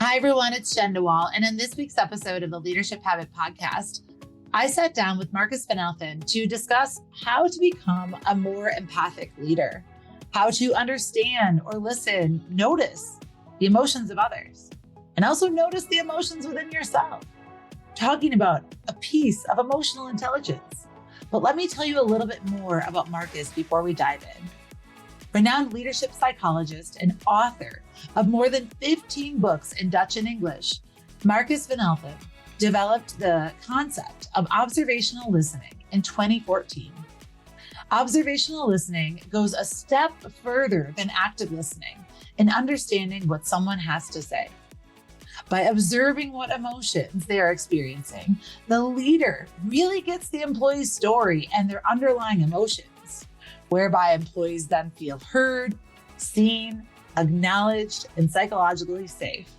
Hi, everyone. It's Jen DeWall. And in this week's episode of the Leadership Habit Podcast, I sat down with Marcus Van Elfen to discuss how to become a more empathic leader, how to understand or listen, notice the emotions of others, and also notice the emotions within yourself, talking about a piece of emotional intelligence. But let me tell you a little bit more about Marcus before we dive in. Renowned leadership psychologist and author of more than 15 books in Dutch and English, Marcus Van Elfen developed the concept of observational listening in 2014. Observational listening goes a step further than active listening in understanding what someone has to say. By observing what emotions they are experiencing, the leader really gets the employee's story and their underlying emotions, whereby employees then feel heard, seen, acknowledged, and psychologically safe.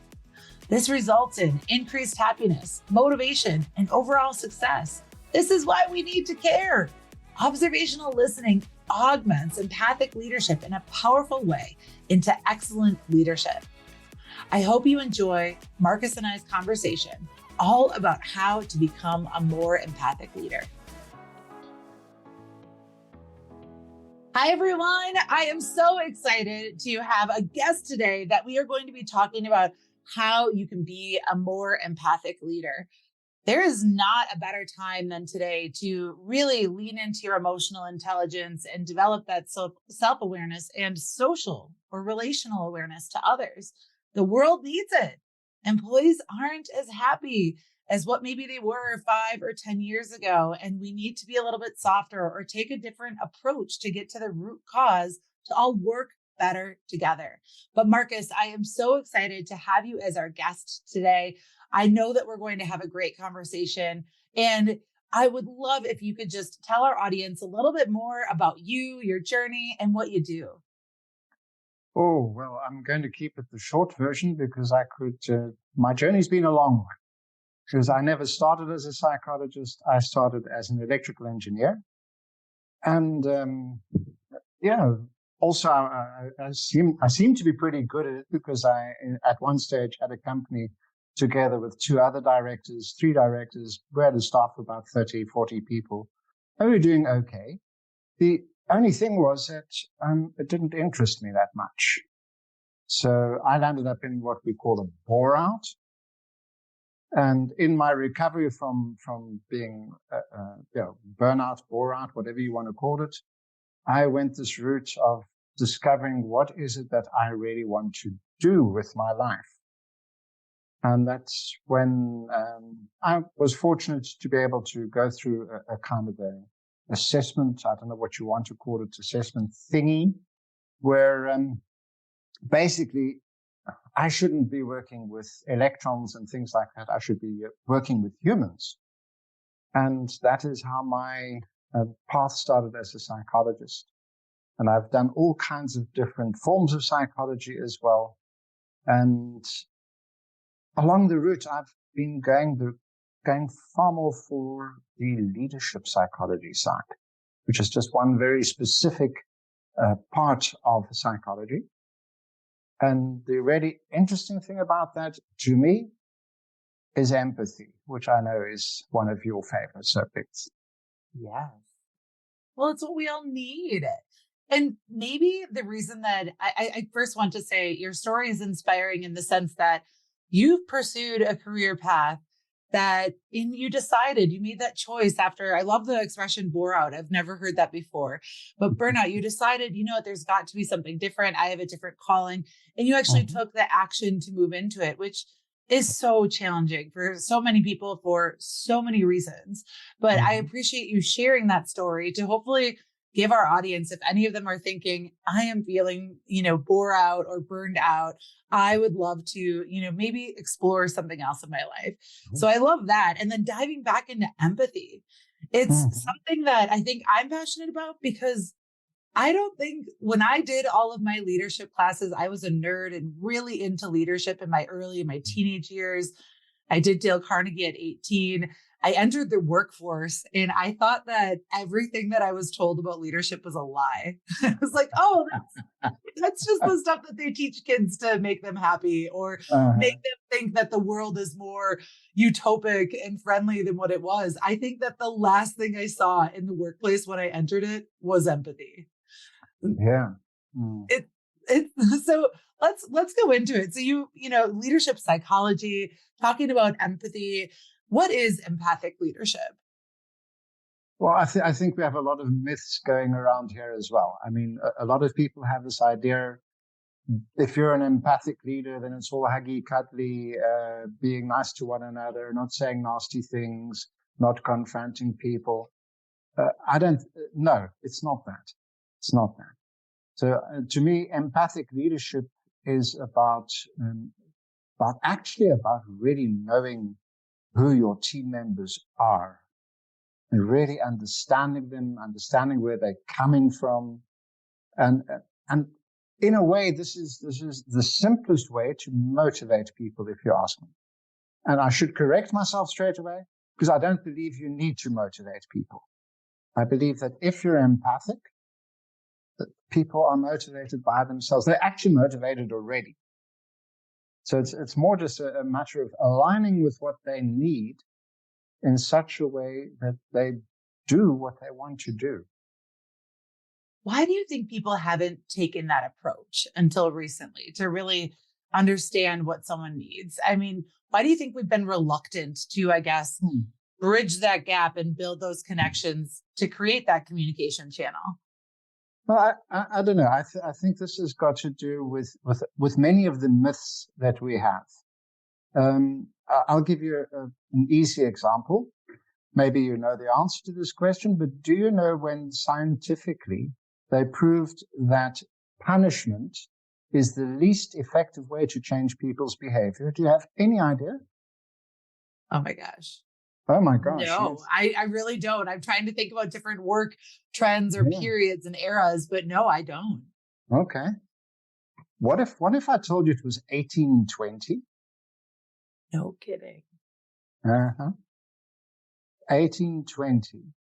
This results in increased happiness, motivation, and overall success. This is why we need to care. Observational listening augments empathic leadership in a powerful way into excellent leadership. I hope you enjoy Marcus and I's conversation all about how to become a more empathic leader. Hi, everyone. I am so excited to have a guest today that we are going to be talking about how you can be a more empathic leader. There is not a better time than today to really lean into your emotional intelligence and develop that self-awareness and social or relational awareness to others. The world needs it. Employees aren't as happy as what maybe they were 5 or 10 years ago. And we need to be a little bit softer or take a different approach to get to the root cause to all work better together. But Marcus, I am so excited to have you as our guest today. I know that we're going to have a great conversation, and I would love if you could just tell our audience a little bit more about you, your journey, and what you do. Oh, well, I'm going to keep it the short version because my journey's been a long one. Because I never started as a psychologist. I started as an electrical engineer. And, also I seem to be pretty good at it because I, at one stage, had a company together with 3 directors. We had a staff of about 30, 40 people. And we were doing okay. The only thing was that it didn't interest me that much. So I landed up in what we call a bore-out. And in my recovery from being, burnout, bore-out, whatever you want to call it, I went this route of discovering what is it that I really want to do with my life. And that's when I was fortunate to be able to go through a kind of a assessment, I don't know what you want to call it, assessment thingy, where basically I shouldn't be working with electrons and things like that. I should be working with humans. And that is how my path started as a psychologist. And I've done all kinds of different forms of psychology as well. And along the route, I've been going far more for the leadership psychology side, which is just one very specific part of psychology. And the really interesting thing about that, to me, is empathy, which I know is one of your favorite subjects. Yes. Well, it's what we all need. And maybe the reason that I first want to say your story is inspiring in the sense that you've pursued a career path that you made that choice after, I love the expression bore out. I've never heard that before, but burnout, you decided, there's got to be something different. I have a different calling. And you actually took the action to move into it, which is so challenging for so many people for so many reasons. But I appreciate you sharing that story to hopefully give our audience, if any of them are thinking, I am feeling, bore out or burned out, I would love to, maybe explore something else in my life. So I love that. And then diving back into empathy, it's something that I think I'm passionate about because I don't think when I did all of my leadership classes, I was a nerd and really into leadership in my teenage years. I did Dale Carnegie at 18. I entered the workforce and I thought that everything that I was told about leadership was a lie. I was like, oh, that's just the stuff that they teach kids to make them happy or make them think that the world is more utopic and friendly than what it was. I think that the last thing I saw in the workplace when I entered it was empathy. Yeah. So let's go into it. So leadership psychology, talking about empathy. What is empathic leadership? Well, I think we have a lot of myths going around here as well. I mean, a lot of people have this idea, if you're an empathic leader, then it's all huggy, cuddly, being nice to one another, not saying nasty things, not confronting people. No, it's not that. It's not that. So to me, empathic leadership is about really knowing who your team members are and really understanding them, understanding where they're coming from. And in a way, this is the simplest way to motivate people, if you ask me. And I should correct myself straight away, because I don't believe you need to motivate people. I believe that if you're empathic, that people are motivated by themselves. They're actually motivated already. So it's more just a matter of aligning with what they need in such a way that they do what they want to do. Why do you think people haven't taken that approach until recently to really understand what someone needs? I mean, why do you think we've been reluctant to, I guess, bridge that gap and build those connections to create that communication channel? Well, I don't know. I think this has got to do with many of the myths that we have. I'll give you an easy example. Maybe you know the answer to this question, but do you know when scientifically they proved that punishment is the least effective way to change people's behavior? Do you have any idea? Oh my gosh. Oh my gosh. No, yes. I really don't. I'm trying to think about different work trends or periods and eras, but no, I don't. Okay. What if I told you it was 1820? No kidding. 1820.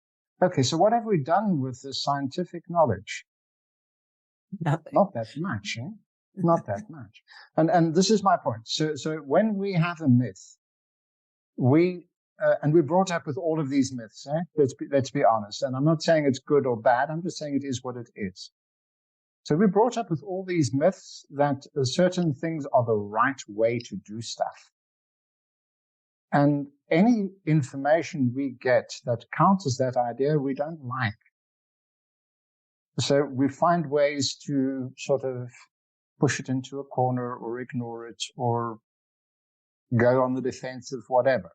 Okay, so what have we done with the scientific knowledge? Nothing. Not that much, eh? Not that much. And this is my point. So when we have a myth, and we're brought up with all of these myths, eh? Let's be honest. And I'm not saying it's good or bad. I'm just saying it is what it is. So we're brought up with all these myths that certain things are the right way to do stuff. And any information we get that counters that idea, we don't like. So we find ways to sort of push it into a corner or ignore it or go on the defensive, whatever.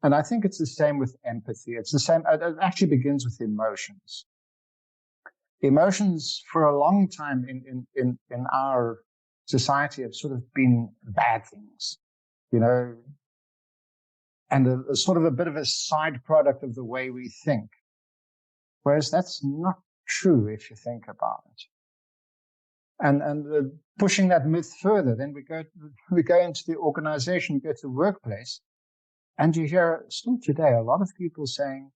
And I think it's the same with empathy. It's the same. It actually begins with emotions. Emotions for a long time in our society have sort of been bad things, and a sort of a bit of a side product of the way we think. Whereas that's not true if you think about it. And pushing that myth further, then we go into the organization, we go to the workplace, and you hear still today a lot of people saying,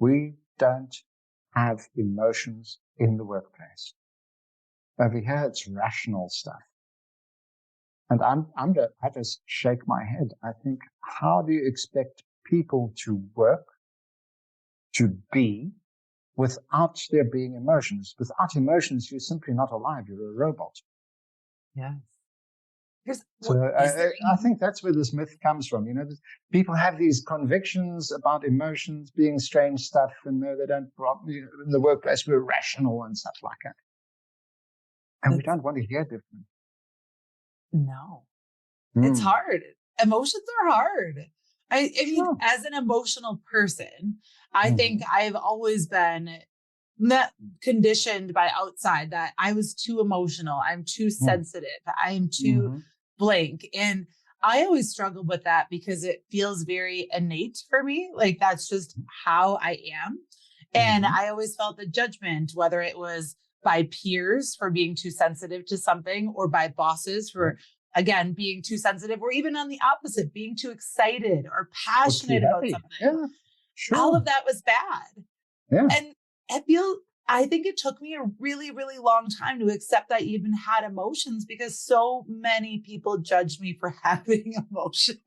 we don't have emotions in the workplace. Over here, it's rational stuff. And I just shake my head. I think, how do you expect people to work, to be, without there being emotions? Without emotions, you're simply not alive. You're a robot. Yes. So I think that's where this myth comes from. People have these convictions about emotions being strange stuff, and no, they don't. In the workplace, we're rational and stuff like that, and we don't want to hear different. No, it's hard. Emotions are hard. I mean, as an emotional person, I think I've always been not conditioned by outside that I was too emotional. I'm too sensitive. I'm too blank. And I always struggled with that because it feels very innate for me. Like that's just how I am. And I always felt the judgment, whether it was by peers for being too sensitive to something or by bosses for again, being too sensitive, or even on the opposite, being too excited or passionate about something. Yeah, sure. All of that was bad. Yeah. And I think it took me a really, really long time to accept that I even had emotions, because so many people judged me for having emotions.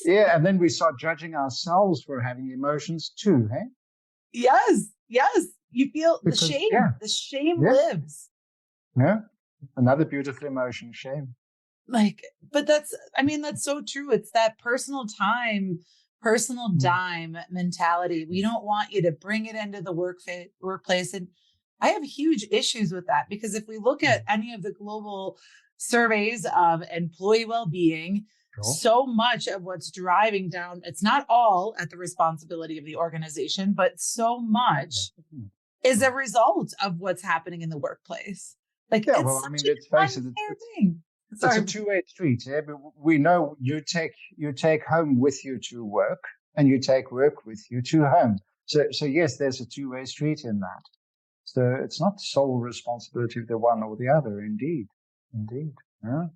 Yeah, and then we start judging ourselves for having emotions too, hey? Yes. You feel the shame. Yeah. The shame lives. Yeah. Another beautiful emotion, shame. But that's so true. It's that personal time, personal dime mentality. We don't want you to bring it into the workplace. And I have huge issues with that, because if we look at any of the global surveys of employee well-being, so much of what's driving down, it's not all at the responsibility of the organization, but so much is a result of what's happening in the workplace. Let's face it, it's a two-way street. Yeah? But we know you take home with you to work, and you take work with you to home. So yes, there's a two-way street in that. So it's not the sole responsibility of the one or the other. Indeed. Yeah.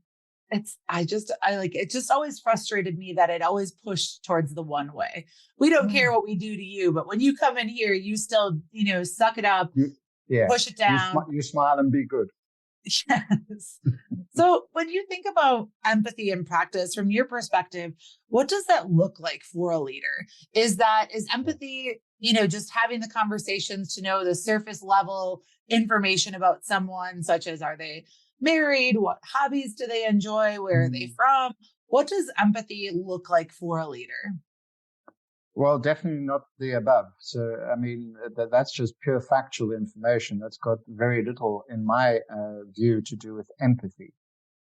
It just always frustrated me that it always pushed towards the one way. We don't care what we do to you, but when you come in here, you still, suck it up, push it down. You smile and be good. Yes. So when you think about empathy in practice, from your perspective, what does that look like for a leader? Is empathy, just having the conversations to know the surface level information about someone, such as, are they married? What hobbies do they enjoy? Where are they from? What does empathy look like for a leader? Well, definitely not the above. So, that's just pure factual information. That's got very little, in my view, to do with empathy.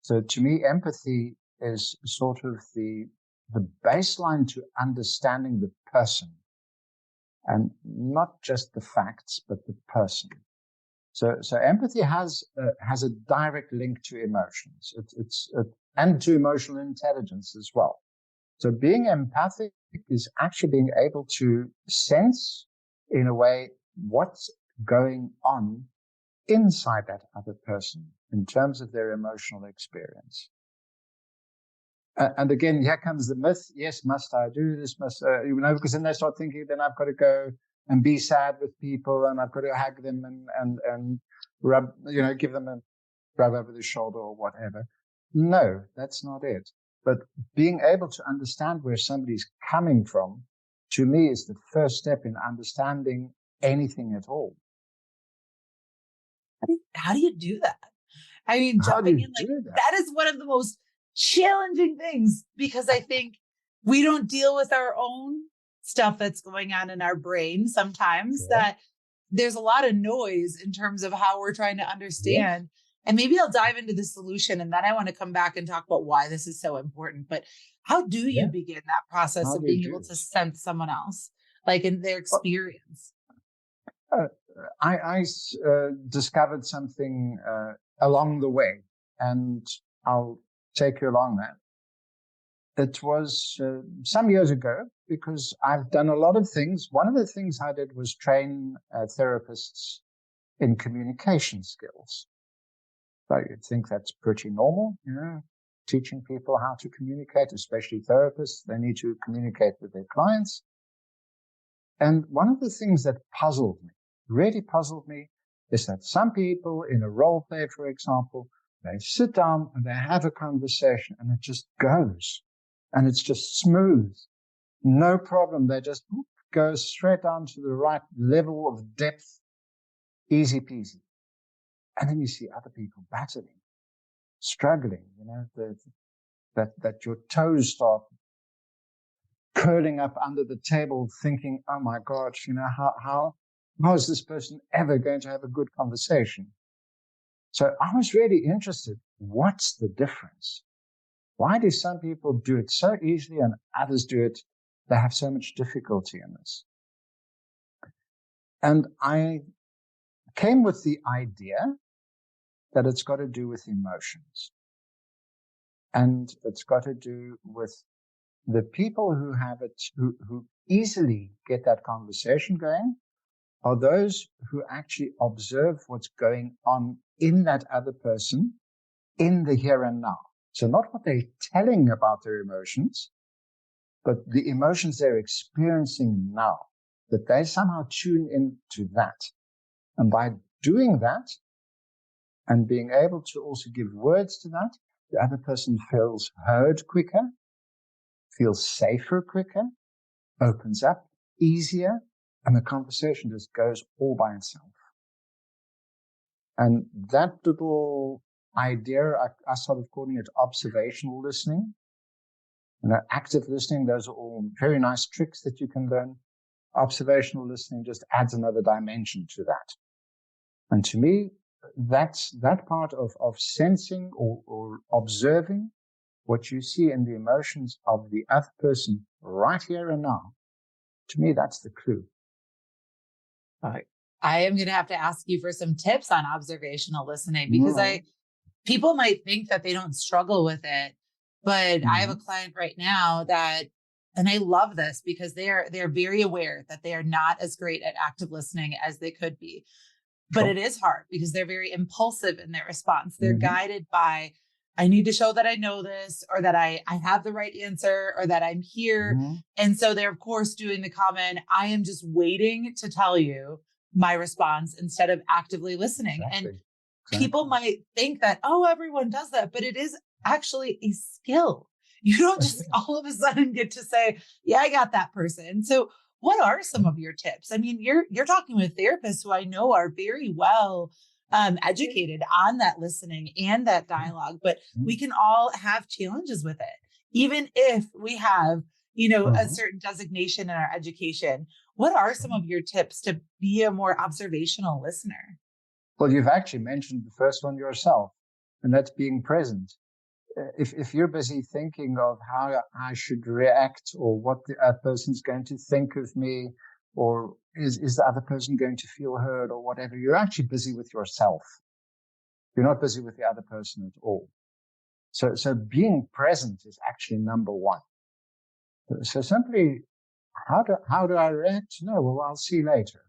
So to me, empathy is sort of the baseline to understanding the person, and not just the facts, but the person. So empathy has a direct link to emotions. And to emotional intelligence as well. So being empathic is actually being able to sense, in a way, what's going on inside that other person in terms of their emotional experience. And again, here comes the myth. Yes, must I do this? Because then they start thinking, then I've got to go and be sad with people, and I've got to hug them and rub, give them a rub over the shoulder or whatever. No, that's not it. But being able to understand where somebody's coming from, to me, is the first step in understanding anything at all. How do you do that? Jumping in, that is one of the most challenging things, because I think we don't deal with our own stuff that's going on in our brain sometimes, that there's a lot of noise in terms of how we're trying to understand. And maybe I'll dive into the solution, and then I want to come back and talk about why this is so important. But how do you begin that process of being able to sense someone else, in their experience? I discovered something along the way, and I'll take you along that. It was some years ago, because I've done a lot of things. One of the things I did was train therapists in communication skills. So you'd think that's pretty normal, teaching people how to communicate, especially therapists. They need to communicate with their clients. And one of the things that really puzzled me, is that some people in a role play, for example, they sit down and they have a conversation, and it just goes, and it's just smooth. No problem. They just go straight down to the right level of depth, easy peasy. And then you see other people battling, struggling, that your toes start curling up under the table, thinking, oh my gosh, how is this person ever going to have a good conversation? So I was really interested. What's the difference? Why do some people do it so easily and others they have so much difficulty in this? And I came with the idea that it's got to do with emotions. And it's got to do with the people who have it, who easily get that conversation going, are those who actually observe what's going on in that other person in the here and now. So not what they're telling about their emotions, but the emotions they're experiencing now, that they somehow tune into that. And by doing that and being able to also give words to that, the other person feels heard quicker, feels safer quicker, opens up easier, and the conversation just goes all by itself. And that little idea, I started calling it observational listening. Active listening, those are all very nice tricks that you can learn. Observational listening just adds another dimension to that. And to me, that's that part of sensing or observing what you see in the emotions of the other person right here and now. To me, that's the clue. I am going to have to ask you for some tips on observational listening, because people might think that they don't struggle with it, but I have a client right now and I love this because they're very aware that they are not as great at active listening as they could be. But it is hard because they're very impulsive in their response. They're guided by, I need to show that I know this, or that I have the right answer, or that I'm here. And so they're, of course, doing the comment, I am just waiting to tell you my response instead of actively listening. Exactly. And people might think that, oh, everyone does that, but it is actually a skill. You don't just all of a sudden get to say, yeah, I got that person. So what are some of your tips? I mean, you're talking with therapists who I know are very well educated on that listening and that dialogue, but we can all have challenges with it. Even if we have, a certain designation in our education, what are some of your tips to be a more observational listener? Well, you've actually mentioned the first one yourself, and that's being present. If you're busy thinking of how I should react, or what the other person's going to think of me, or is the other person going to feel heard, or whatever, you're actually busy with yourself. You're not busy with the other person at all. So being present is actually number one. So simply, how do I react? No, well, I'll see later.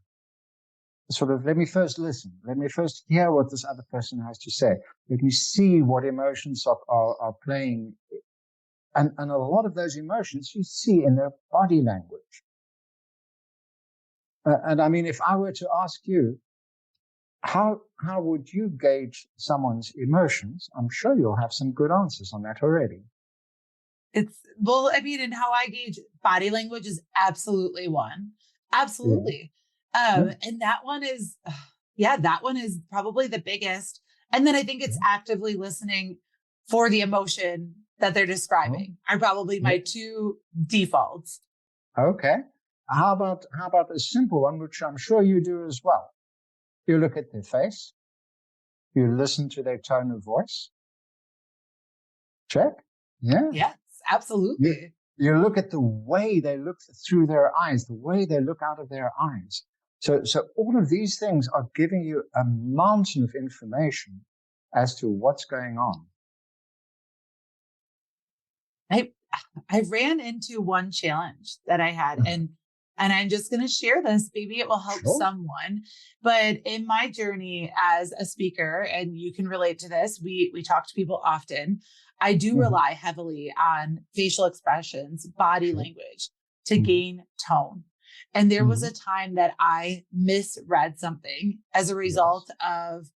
Sort of, let me first listen. Let me first hear what this other person has to say. Let me see what emotions are playing. And a lot of those emotions you see in their body language. And I mean, if I were to ask you, how would you gauge someone's emotions? I'm sure you'll have some good answers on that already. And how I gauge body language is absolutely one. Absolutely. Yeah. And that one is probably the biggest. And then I think it's actively listening for the emotion that they're describing are probably my two defaults. Okay. How about a simple one, which I'm sure you do as well? You look at their face. You listen to their tone of voice. Check. Yeah. Yes, absolutely. You look at the way they look through their eyes, the way they look out of their eyes. So all of these things are giving you a mountain of information as to what's going on. I ran into one challenge that I had, and I'm just going to share this. Maybe it will help someone. But in my journey as a speaker, and you can relate to this, we talk to people often. I do rely heavily on facial expressions, body language to gain tone. And there was a time that I misread something as a result of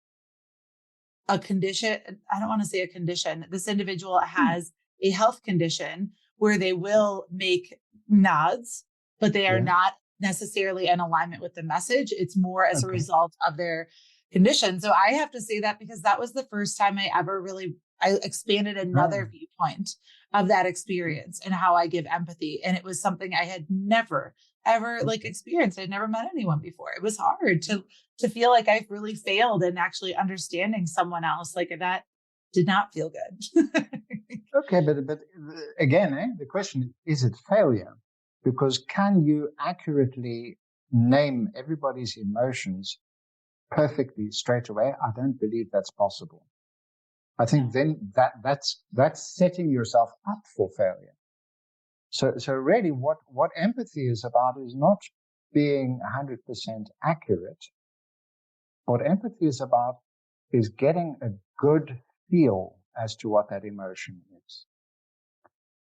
a condition. I don't want to say a condition. This individual has a health condition where they will make nods, but they are not necessarily in alignment with the message. It's more as a result of their condition. So I have to say that because that was the first time I expanded another viewpoint of that experience and how I give empathy. And it was something I had never, ever experienced. I'd never met anyone before. It was hard to feel like I've really failed in actually understanding someone else. That did not feel good. Okay. But again, the question is it failure? Because can you accurately name everybody's emotions perfectly straight away? I don't believe that's possible. I think then that's setting yourself up for failure. So really what empathy is about is not being 100% accurate. What empathy is about is getting a good feel, as to what that emotion is.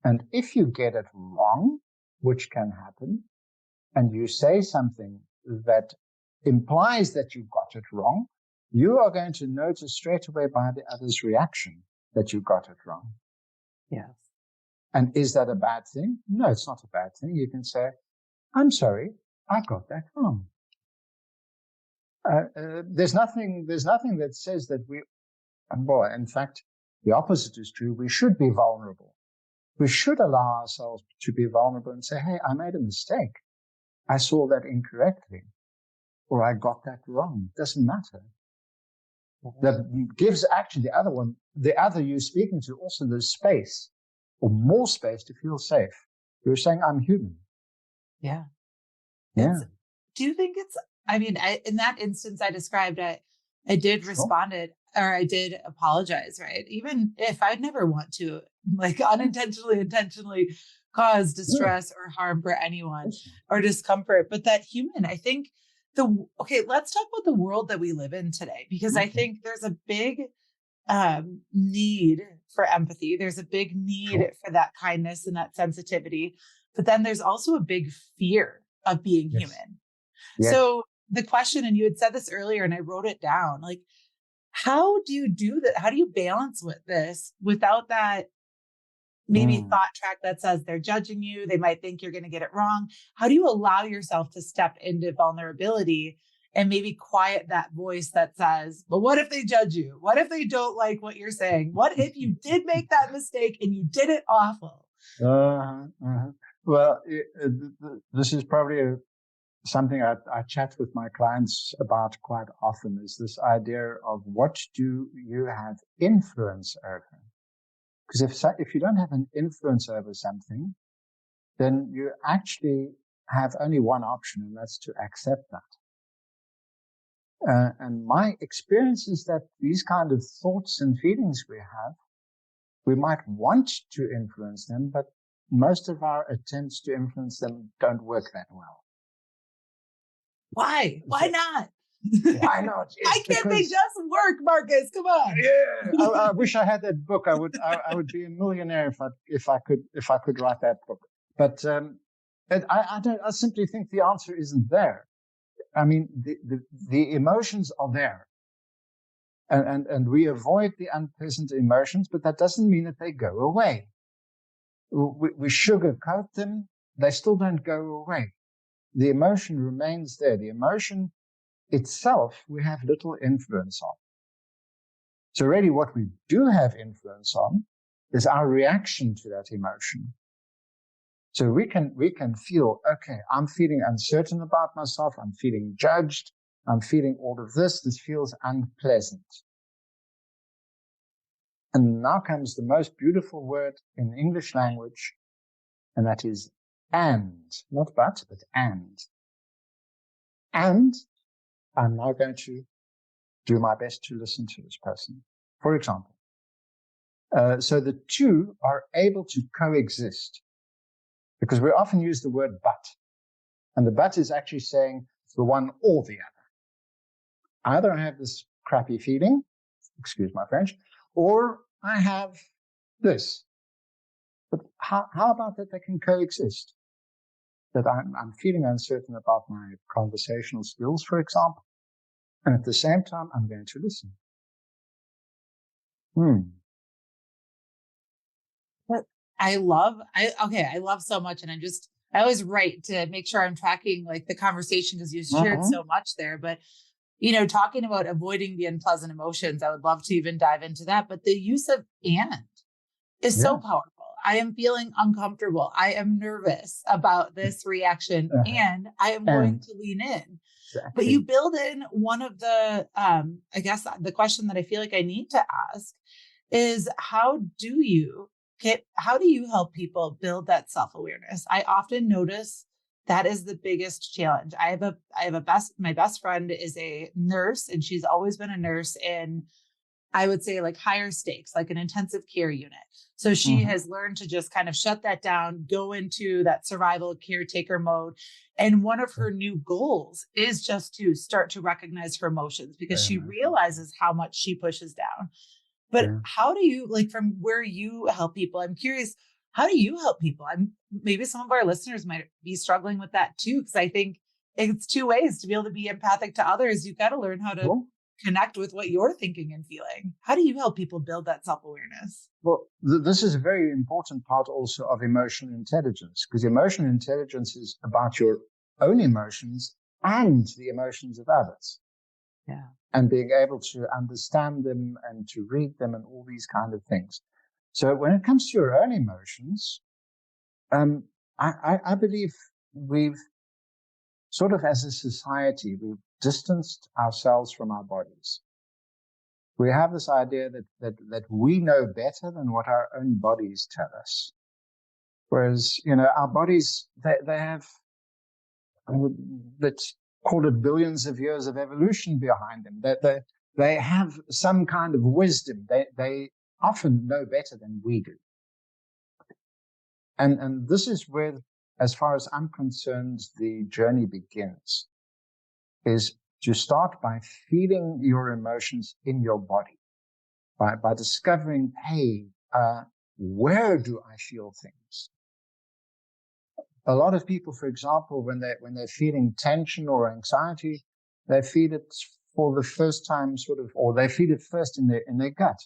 And if you get it wrong, which can happen, and you say something that implies that you got it wrong, you are going to notice straight away by the other's reaction that you got it wrong. Yes. And is that a bad thing? No, it's not a bad thing. You can say, I'm sorry, I got that wrong. There's nothing that says that in fact, the opposite is true. We should be vulnerable. We should allow ourselves to be vulnerable and say, hey, I made a mistake. I saw that incorrectly, or I got that wrong. Doesn't matter. That gives actually the other you speaking to also the space or more space to feel safe. You're saying, I'm human. Yeah. Yeah. Do you think in that instance I described, I did responded or I did apologize, right? Even if I'd never want to intentionally cause distress or harm for anyone or discomfort, but that human, I think let's talk about the world that we live in today, because I think there's a big need for empathy. There's a big need for that kindness and that sensitivity, but then there's also a big fear of being human. Yes. So the question, and you had said this earlier and I wrote it down, like, how do you do that? How do you balance with this without that maybe thought track that says they're judging you, they might think you're going to get it wrong? How do you allow yourself to step into vulnerability and maybe quiet that voice that says, but what if they judge you? What if they don't like what you're saying? What if you did make that mistake and you did it awful? Well, this is probably something I chat with my clients about quite often, is this idea of what do you have influence over? Because if you don't have an influence over something, then you actually have only one option, and that's to accept that. And my experience is that these kind of thoughts and feelings we might want to influence them, but most of our attempts to influence them don't work that well. Why? Why not? Why not? Why can't they just work, Marcus? Come on. Yeah, I wish I had that book. I would be a millionaire if I could write that book. But I simply think the answer isn't there. I mean, the emotions are there, and we avoid the unpleasant emotions, but that doesn't mean that they go away. We sugarcoat them; they still don't go away. The emotion remains there. The emotion itself, we have little influence on. So really what we do have influence on is our reaction to that emotion. So we can feel, okay, I'm feeling uncertain about myself. I'm feeling judged. I'm feeling all of this. This feels unpleasant. And now comes the most beautiful word in the English language, and that is and, not but and. And I'm now going to do my best to listen to this person, for example. So the two are able to coexist, because we often use the word but. And the but is actually saying it's the one or the other. Either I have this crappy feeling, excuse my French, or I have this. But how about that they can coexist? That I'm feeling uncertain about my conversational skills, for example. And at the same time, I'm going to listen. But I love so much. And I always write to make sure I'm tracking like the conversation, because you shared so much there. But, talking about avoiding the unpleasant emotions, I would love to even dive into that. But the use of and is so powerful. I am feeling uncomfortable. I am nervous about this reaction, and I am going to lean in. Exactly. But you build in one of the, I guess the question that I feel like I need to ask is, how do you help people build that self-awareness? I often notice that is the biggest challenge. My best friend is a nurse, and she's always been a nurse in, I would say, like higher stakes, like an intensive care unit. So she has learned to just kind of shut that down, go into that survival caretaker mode. And one of her new goals is just to start to recognize her emotions, because she realizes how much she pushes down. But how do you, like, from where you help people, I'm curious, how do you help people? Maybe some of our listeners might be struggling with that too, because I think it's two ways to be able to be empathic to others. You've got to learn how to connect with what you're thinking and feeling. How do you help people build that self-awareness? Well, this is a very important part also of emotional intelligence, because emotional intelligence is about your own emotions and the emotions of others. Yeah. And being able to understand them and to read them and all these kind of things. So when it comes to your own emotions, I believe we've sort of, as a society, we've distanced ourselves from our bodies. We have this idea that we know better than what our own bodies tell us. Whereas, our bodies, they have, let's call it, billions of years of evolution behind them. They have some kind of wisdom. They often know better than we do. And this is where, as far as I'm concerned, the journey begins, is to start by feeling your emotions in your body, by discovering, hey, where do I feel things? A lot of people, for example, when they're feeling tension or anxiety, they feel it for the first time, or they feel it first in their gut.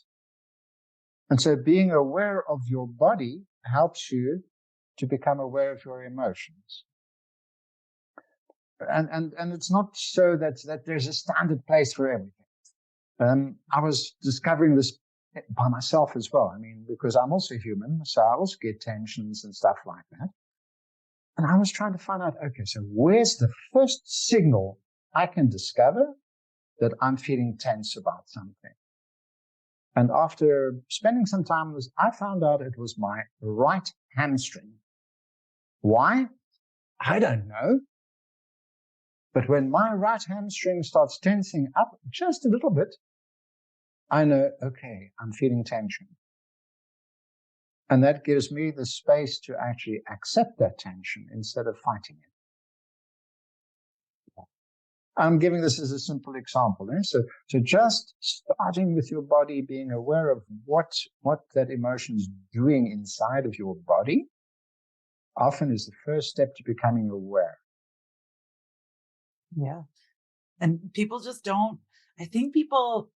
And so being aware of your body helps you to become aware of your emotions. And it's not so that there's a standard place for everything. I was discovering this by myself as well. I mean, because I'm also human, so I also get tensions and stuff like that. And I was trying to find out, okay, so where's the first signal I can discover that I'm feeling tense about something? And after spending some time with this, I found out it was my right hamstring. Why? I don't know. But when my right hamstring starts tensing up just a little bit, I know, okay, I'm feeling tension. And that gives me the space to actually accept that tension instead of fighting it. I'm giving this as a simple example. So just starting with your body, being aware of what that emotion is doing inside of your body, often is the first step to becoming aware. Yeah. And people just don't, I think people,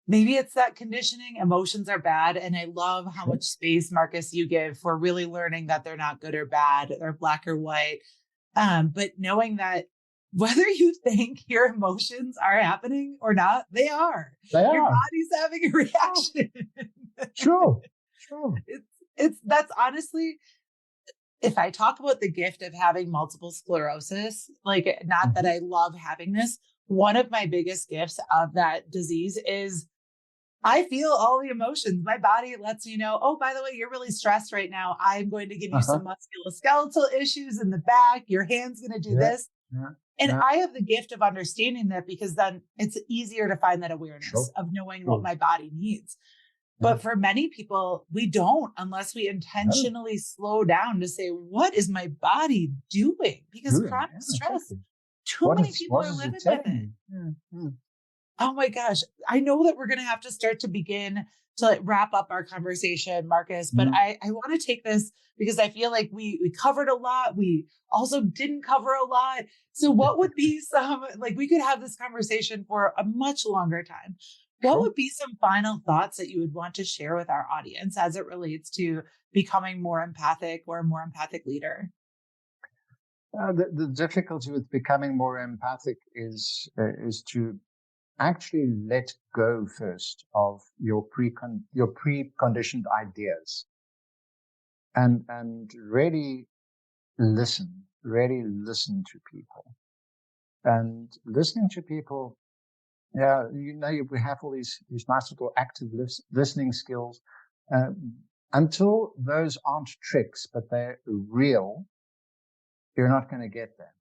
maybe it's that conditioning, emotions are bad. And I love how much space, Marcus, you give for really learning that they're not good or bad or black or white. But knowing that whether you think your emotions are happening or not, they are. Your body's having a reaction. Sure. That's honestly, if I talk about the gift of having multiple sclerosis, like, not that I love having this, one of my biggest gifts of that disease is I feel all the emotions. My body lets me know, oh, by the way, you're really stressed right now. I'm going to give you some musculoskeletal issues in the back. Your hand's going to do this. And I have the gift of understanding that, because then it's easier to find that awareness of knowing what my body needs. But for many people, we don't, unless we intentionally slow down to say, what is my body doing? Because chronic stress, too many people are living with it. Oh my gosh. I know that we're going to have to start to begin to wrap up our conversation, Marcus, but I want to take this because I feel like we covered a lot. We also didn't cover a lot. So what would be we could have this conversation for a much longer time. What would be some final thoughts that you would want to share with our audience as it relates to becoming more empathic or a more empathic leader? The difficulty with becoming more empathic is to actually let go first of your preconditioned ideas, and really listen to people. And listening to people, we have all these nice little active listening skills. Until those aren't tricks, but they're real, you're not going to get there.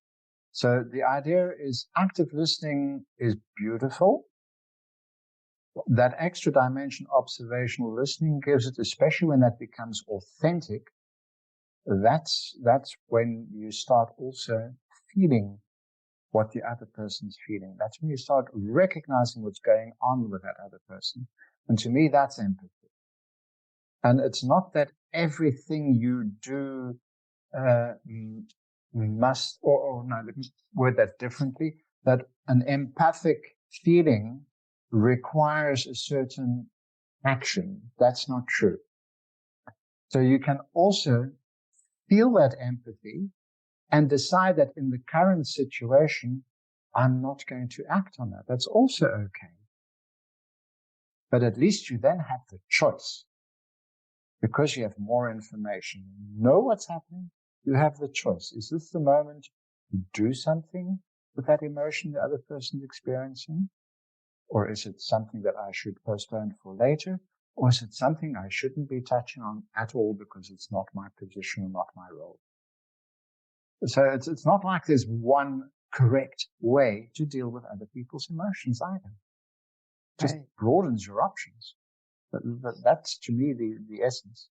So the idea is active listening is beautiful. That extra dimension, observational listening, gives it, especially when that becomes authentic. That's when you start also feeling what the other person's feeling. That's when you start recognizing what's going on with that other person. And to me, that's empathy. And it's not that everything you do must, or no, let me word that differently, that an empathic feeling requires a certain action. That's not true. So you can also feel that empathy and decide that in the current situation, I'm not going to act on that. That's also okay. But at least you then have the choice, because you have more information. You know what's happening. You have the choice. Is this the moment to do something with that emotion the other person's experiencing? Or is it something that I should postpone for later? Or is it something I shouldn't be touching on at all because it's not my position or not my role? So it's not like there's one correct way to deal with other people's emotions either. It just broadens your options. But that's, to me, the essence.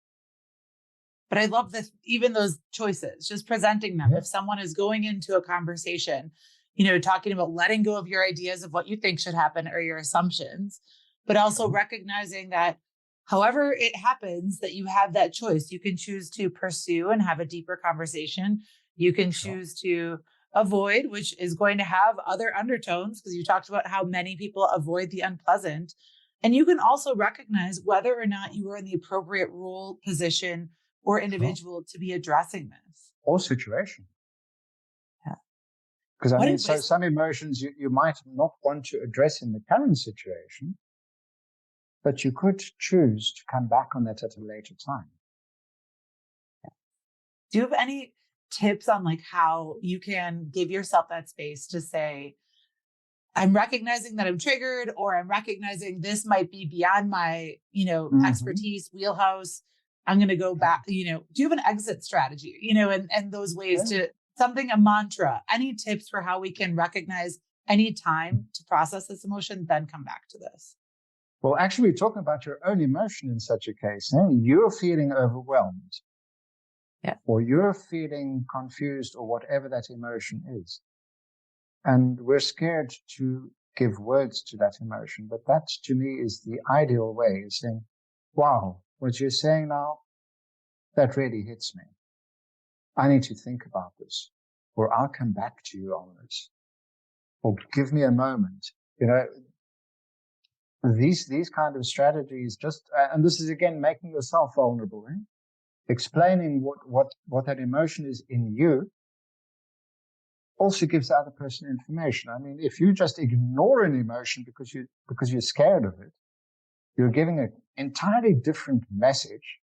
But I love this, even those choices, just presenting them. Yeah. If someone is going into a conversation, talking about letting go of your ideas of what you think should happen or your assumptions, but also recognizing that however it happens, that you have that choice. You can choose to pursue and have a deeper conversation. You can choose to avoid, which is going to have other undertones, because you talked about how many people avoid the unpleasant. And you can also recognize whether or not you are in the appropriate role, position, or individual to be addressing this. Or situation. Yeah. Because so some emotions you might not want to address in the current situation, but you could choose to come back on that at a later time. Yeah. Do you have any tips on how you can give yourself that space to say, I'm recognizing that I'm triggered, or I'm recognizing this might be beyond my, expertise, wheelhouse. I'm going to go back, do you have an exit strategy, and those ways to something, a mantra, any tips for how we can recognize any time to process this emotion, then come back to this? Well, actually, talking about your own emotion in such a case, you're feeling overwhelmed. Yeah. Or you're feeling confused, or whatever that emotion is. And we're scared to give words to that emotion. But that, to me, is the ideal way of saying, wow, what you're saying now, that really hits me. I need to think about this, or I'll come back to you on this, or give me a moment. These kind of strategies just, and this is again making yourself vulnerable, explaining what that emotion is in you, also gives the other person information. I mean, if you just ignore an emotion because you're scared of it, you're giving an entirely different message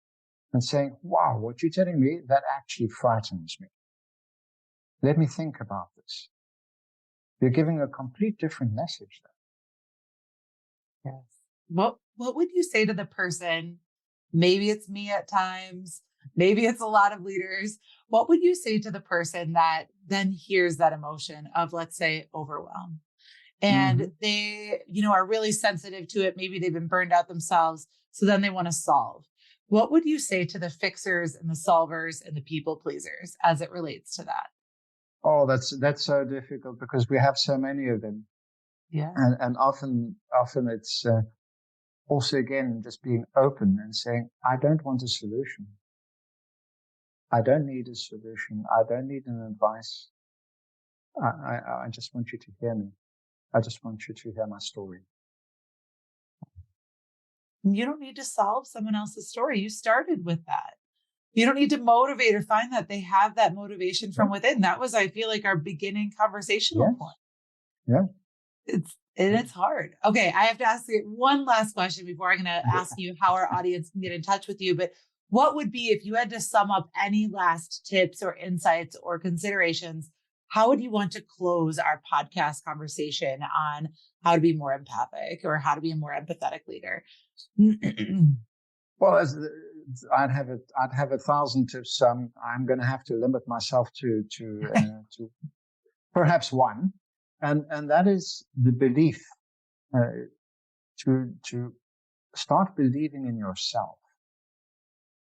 and saying, wow, what you're telling me, that actually frightens me. Let me think about this. You're giving a complete different message there. Yes. What would you say to the person? Maybe it's me at times, maybe it's a lot of leaders. What would you say to the person that then hears that emotion of, let's say, overwhelm, and they, are really sensitive to it? Maybe they've been burned out themselves. So then they want to solve. What would you say to the fixers and the solvers and the people pleasers as it relates to that? Oh, that's so difficult, because we have so many of them. Yeah. And often it's also, again, just being open and saying, I don't want a solution. I don't need a solution. I don't need an advice. I just want you to hear me. I just want you to hear my story. You don't need to solve someone else's story. You started with that. You don't need to motivate or find that. They have that motivation from within. That was, I feel like, our beginning conversational point. Yeah. It's hard. Okay. I have to ask you one last question before I'm going to ask you how our audience can get in touch with you. But what would be, if you had to sum up any last tips or insights or considerations, how would you want to close our podcast conversation on how to be more empathic or how to be a more empathetic leader? Well, I'd have 1,000 tips. I'm going to have to limit myself to perhaps one, and that is the belief, to start believing in yourself,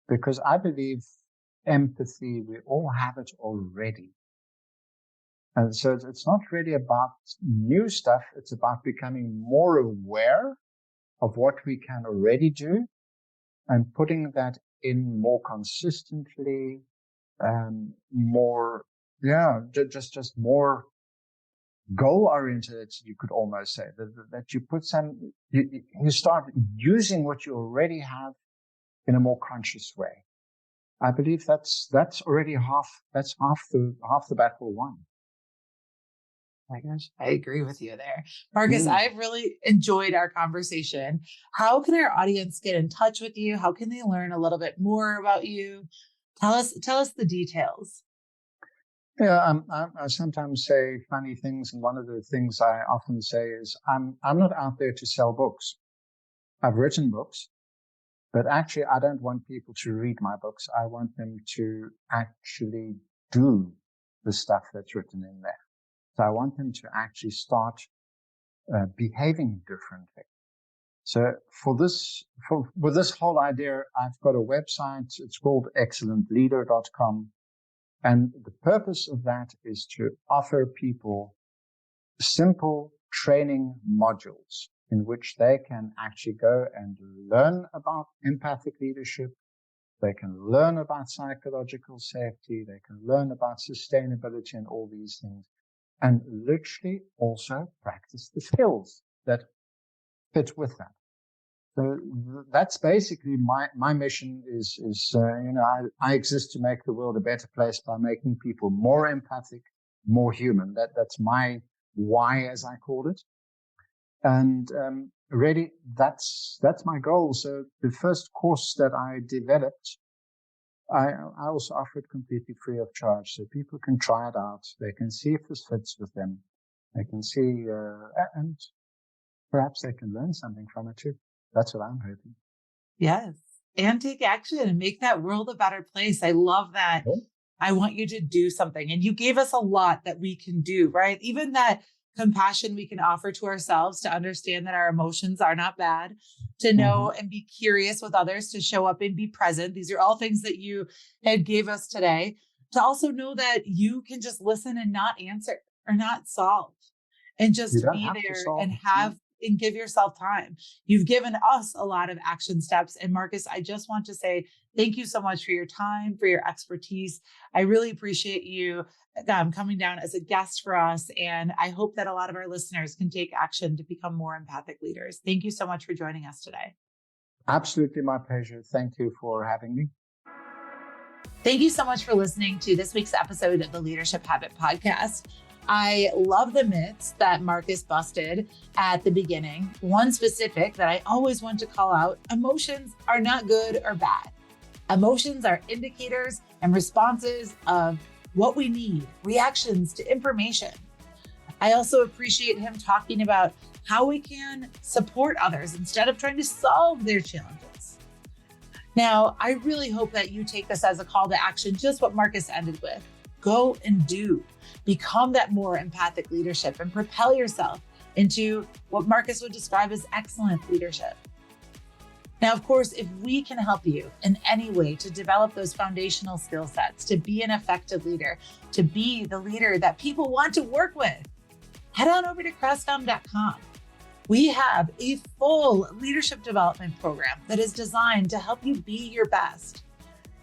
because I believe empathy, we all have it already. And so it's not really about new stuff. It's about becoming more aware of what we can already do and putting that in more consistently, just more goal-oriented, you could almost say, that you put you start using what you already have in a more conscious way. I believe that's already half the battle won. My gosh, I agree with you there. Marcus, I've really enjoyed our conversation. How can our audience get in touch with you? How can they learn a little bit more about you? Tell us the details. Yeah, I sometimes say funny things, and one of the things I often say is I'm not out there to sell books. I've written books, but actually I don't want people to read my books. I want them to actually do the stuff that's written in there. So I want them to actually start behaving differently. So with this whole idea, I've got a website. It's called excellentleader.com. And the purpose of that is to offer people simple training modules in which they can actually go and learn about empathic leadership. They can learn about psychological safety. They can learn about sustainability and all these things, and literally also practice the skills that fit with that. So that's basically my mission is I exist to make the world a better place by making people more empathic, more human. That's my why, as I call it. And really, that's my goal. So the first course that I developed, I also offer it completely free of charge, so people can try it out. They can see if this fits with them. They can see, and perhaps they can learn something from it too. That's what I'm hoping. Yes. And take action and make that world a better place. I love that. Yeah. I want you to do something. And you gave us a lot that we can do, right? Even that compassion we can offer to ourselves, to understand that our emotions are not bad, to know and be curious with others, to show up and be present. These are all things that you had gave us today. To also know that you can just listen and not answer or not solve, and just be there and have and give yourself time. You've given us a lot of action steps. And Marcus, I just want to say thank you so much for your time, for your expertise. I really appreciate you coming down as a guest for us. And I hope that a lot of our listeners can take action to become more empathic leaders. Thank you so much for joining us today. Absolutely my pleasure. Thank you for having me. Thank you so much for listening to this week's episode of the Leadership Habit Podcast. I love the myths that Marcus busted at the beginning. One specific that I always want to call out: emotions are not good or bad. Emotions are indicators and responses of what we need, reactions to information. I also appreciate him talking about how we can support others instead of trying to solve their challenges. Now, I really hope that you take this as a call to action, just what Marcus ended with. Go and do. Become that more empathic leadership and propel yourself into what Marcus would describe as excellent leadership. Now, of course, if we can help you in any way to develop those foundational skill sets, to be an effective leader, to be the leader that people want to work with, head on over to Crestcom.com. We have a full leadership development program that is designed to help you be your best.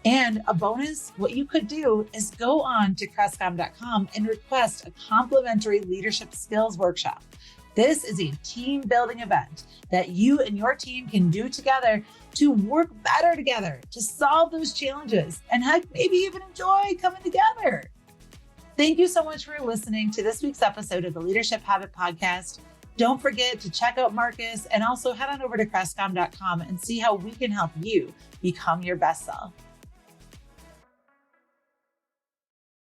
And a bonus, what you could do is go on to Crestcom.com and request a complimentary leadership skills workshop. This is a team building event that you and your team can do together to work better together, to solve those challenges, and heck, maybe even enjoy coming together. Thank you so much for listening to this week's episode of the Leadership Habit Podcast. Don't forget to check out Marcus, and also head on over to Crestcom.com and see how we can help you become your best self.